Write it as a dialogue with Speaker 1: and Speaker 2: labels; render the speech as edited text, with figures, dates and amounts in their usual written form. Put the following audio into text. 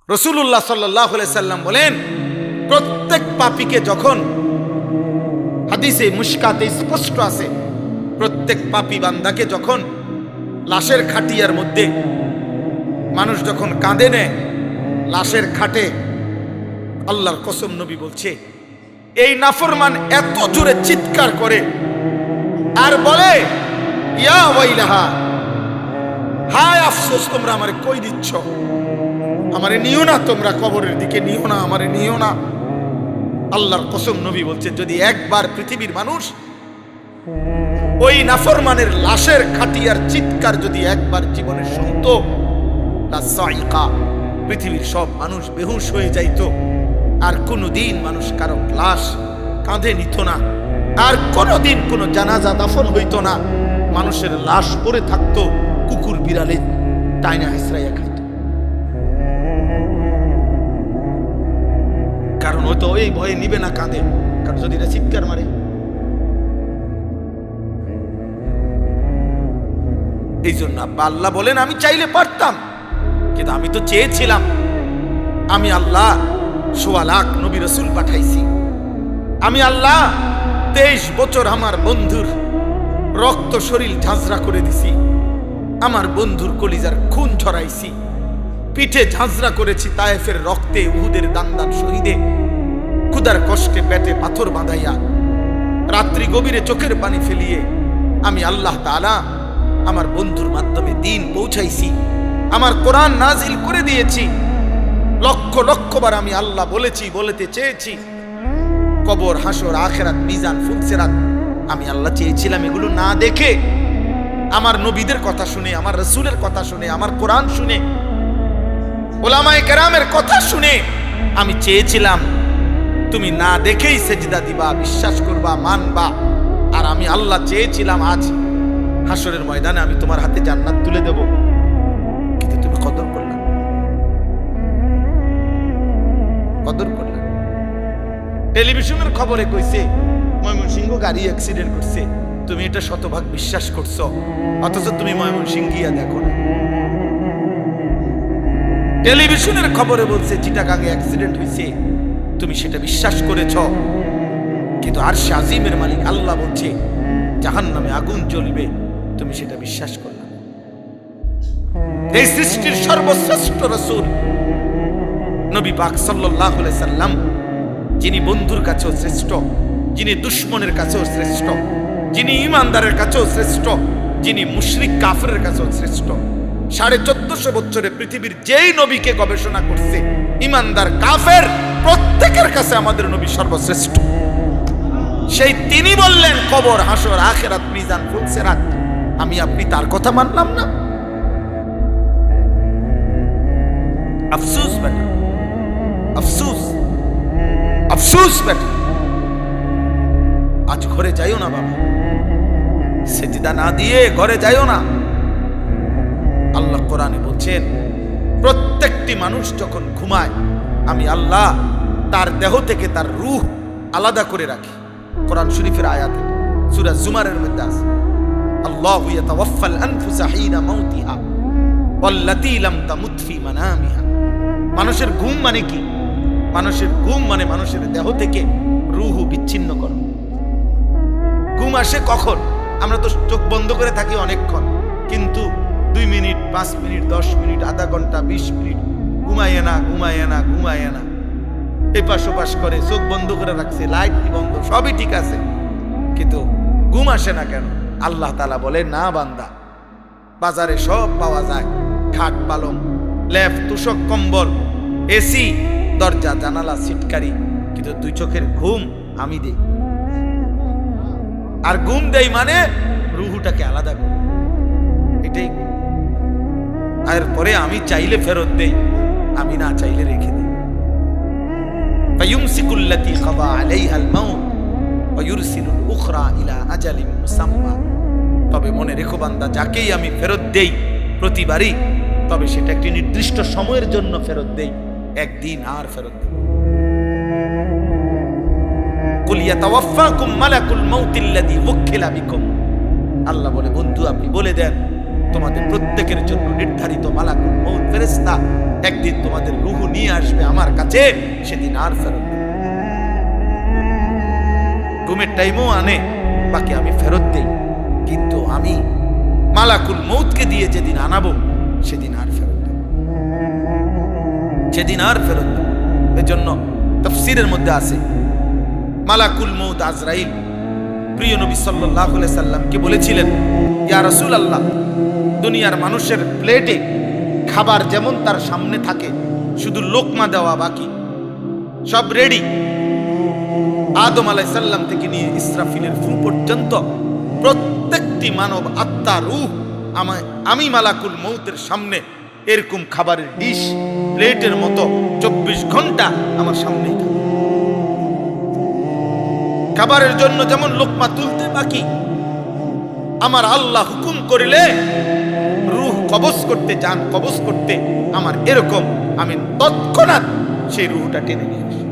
Speaker 1: রাসূলুল্লাহ সাল্লাল্লাহু আলাইহি সাল্লাম বলেন, প্রত্যেক পাপীকে যখন, হাদিসে মুশকাতে স্পষ্ট আছে, প্রত্যেক পাপী বান্দাকে যখন লাশের খাটিয়ার মধ্যে মানুষ যখন কাঁদে নেয়, লাশের খাটে, আল্লাহর কসম নবী বলছে, এই নাফরমান এত জোরে চিৎকার করে আর বলে, ইয়া ওয়াইলাহা, হায় আফসোস, তোমরা আমারে কই দিচ্ছ, আমারে নিও না, তোমরা কবরের দিকে নিও না, আমারে নিও না। আল্লাহর কসম নবী বলছে, যদি একবার পৃথিবীর মানুষ ওই নাফরমানের লাশের খাটিয়ার চিৎকার যদি একবার জীবনে শুনতো, লাসাইকা, পৃথিবীর সব মানুষ বেহুশ হয়ে যাইত, আর কোনোদিন মানুষ কারো লাশ কাঁধে নিত না, আর কোনোদিন কোনো জানাজা দাফন হইতো না, মানুষের লাশ পড়ে থাকতো, কুকুর বিড়ালে টাইনা হিসরাইয়া খাইত। কারণ হয়তো ওই ভয়ে নিবে না কাঁধে, কারণ যদি এটা চিৎকার মারে। এই জন্য আল্লাহ বলেন, আমি চাইলে পারতাম, কিন্তু আমি তো চেয়েছিলাম। আমি আল্লাহ ১৬ লাখ নবী রাসূল পাঠাইছি। আমি আল্লাহ ২৩ বছর আমার বন্ধুর রক্ত শরীর ঝাঁঝরা করে দিছি, আমার বন্ধুর কলিজার খুন ঝরাইছি, পিঠে ঝাঁঝরা করেছি তায়েফের রক্তে, উহুদের দান দান শহীদে, ক্ষুধার কষ্টে পেটে পাথর বাঁধাইয়া, রাত্রি গভীরে চোখের পানি ফেলিয়ে আমি আল্লাহ তাআলা আমার বন্ধুর মাধ্যমে দিন পৌঁছাইছি, আমার কোরআন নাজিল করে দিয়েছি। লক্ষ লক্ষবার আমি আল্লাহ বলেছি, বলতে চেয়েছি, কবর, হাসর, আখিরাত, মিজান, ফুলসিরাত, আমি আল্লাহ চেয়েছিলাম এগুলো না দেখে, আমার নবীদের কথা শুনে, আমার রাসূলের কথা শুনে, আমার কোরআন শুনে, উলামায়ে কেরামের কথা শুনে আমি চেয়েছিলাম তুমি না দেখেই সেজদা দিবা, বিশ্বাস করবা, মানবা। আর আমি আল্লাহ চেয়েছিলাম আজ হাসরের ময়দানে আমি তোমার হাতে জান্নাত তুলে দেব, কিন্তু তুমি কদর করলে, কদর করলে। টেলিভিশনের খবরে কইছে ময়মনসিংহ গাড়ি অ্যাক্সিডেন্ট করছে, তুমি এটা শতভাগ বিশ্বাস করছো, অথচ তুমি ময়মনসিংহ গিয়া দেখো না। টেলিভিশনের খবরে বলছে চিটাগাঙে অ্যাক্সিডেন্ট হয়েছে, তুমি সেটা বিশ্বাস করেছ, কিন্তু আরশে আজিমের মালিক আল্লাহ বলছে জাহান্নামে আগুন জ্বলবে, তুমি সেটা বিশ্বাস করলে। এই সৃষ্টির সর্বশ্রেষ্ঠ রাসূল নবী পাক সাল্লাল্লাহু আলাইহি সাল্লাম, যিনি বন্ধুর কাছেও শ্রেষ্ঠ, যিনি দুশমনের কাছেও শ্রেষ্ঠ, যিনি ঈমানদারের কাছেও শ্রেষ্ঠ, যিনি মুশরিক কাফেরের কাছেও শ্রেষ্ঠ, 1450 বছরে পৃথিবীর যেই নবীকে গবেষণা করছে, ঈমানদার কাফের প্রত্যেকের কাছে আমাদের নবী সর্বশ্রেষ্ঠ। সেই তিনি বললেন, কবর, হাসর, আখিরাত, মিজান, ফুলসিরাত, আমি আপনি তার কথা মানলাম না। আফসোস বেটা, আফসোস, আফসোস বেটা। আজ ঘরে যাইও না বাবা, সেজদা না দিয়ে ঘরে যাইও না। আল্লাহ কোরআনে বলছেন, প্রত্যেকটি মানুষ যখন ঘুমায়, আমি আল্লাহ তার দেহ থেকে তার রূহ আলাদা করে রাখি। কোরআন শরীফের আয়াত, সূরা জুমারের মধ্যে আছে, আল্লাহু ইয়াতাওয়াফাল আনফুসা হিনা মাউতিহা ওয়াল্লাতী লাম তামুত ফি মানামিহা। মানুষের ঘুম মানে কি? মানুষের ঘুম মানে মানুষের দেহ থেকে রূহ বিচ্ছিন্ন করা। ঘুম আসে কখন? আমরা তো চোখ বন্ধ করে থাকি অনেকক্ষণ, কিন্তু 2 মিনিট, 5 মিনিট, 10 মিনিট, আধা ঘন্টা, 20 মিনিট ঘুমায় না, ঘুমায় না, ঘুমায় না, এপাশ ওপাশ করে, চোখ বন্ধ করে রাখছে, লাইট বন্ধ, সবই ঠিক আছে, কিন্তু ঘুম আসে না কেন? আল্লাহ তাআলা বলে, না বান্দা, বাজারে সব পাওয়া যায়, খাট, পালং, লেপ, তোশক, কম্বল, এসি, দরজা, জানালা, সিটকারি, কিন্তু 2 চোখের ঘুম আমি দেই। আর ঘুম দেই মানে রুহুটাকে আলাদা করি, এটাই। এরপরে আমি চাইলে ফেরত দেই, আমি না চাইলে রেখে দিই। ফায়ুমসিকুল্লাতী কাদা আলাইহাল মাউত ওয়া ইউরসিলুল উখরা ইলা আজালিম মুসাম্মা। তবে মনে রেখো বান্দা, যাকেই আমি ফেরত দেই প্রতিবারই, তবে সেটা একটি নির্দিষ্ট সময়ের জন্য ফেরত দেই, একদিন আর ফেরত দেই। কুল ইয়াতাওয়াফাকুম মালাকুল মাউতিল্লাযী ওয়াক্কিলা বিকুম। আল্লাহ বলে, বন্ধু আপনি বলে দেন, তোমাদের প্রত্যেকের জন্য নির্ধারিত মালাকুল মউত ফেরেশতা একদিন তোমাদের রূহ নিয়ে আসবে আমার কাছে, সেদিন আর ফেরত দেব না। ঘুমের টাইমও আনে, বাকি আমি ফেরত দেই, কিন্তু আমি মালাকুল মউতকে দিয়ে যেদিন আনাবো সেদিন আর ফেরত দেব, সেদিন আর ফেরত দেব। এজন্য তাফসীরের মধ্যে আছে মালাকুল মউত আজরাইল প্রিয় নবী সাল্লাল্লাহু আলাইহি সাল্লামকে বলেছিলেন, ইয়া রাসূলুল্লাহ, দুনিয়ার মানুষের প্লেটে খাবার যেমন তার সামনে থাকে, শুধু লোকমা দেওয়া বাকি, সব রেডি, আদম আলাইহিস সালাম থেকে নিয়ে ইসরাফিলের ফু পর্যন্ত প্রত্যেকটি মানব আত্মা রূহ আমি মালাকুল মউতের সামনে এরকম খাবারের ডিশ প্লেটের মতো 24 ঘন্টা আমার সামনেই থাকে। খাবারের জন্য যেমন লোকমা তুলতে বাকি, আমার আল্লাহ হুকুম করিলে রূহ কবজ করতে, জান কবজ করতে আমার এরকম, আমি তৎক্ষণাৎ সেই রূহটা টেনে নিয়ে আসি।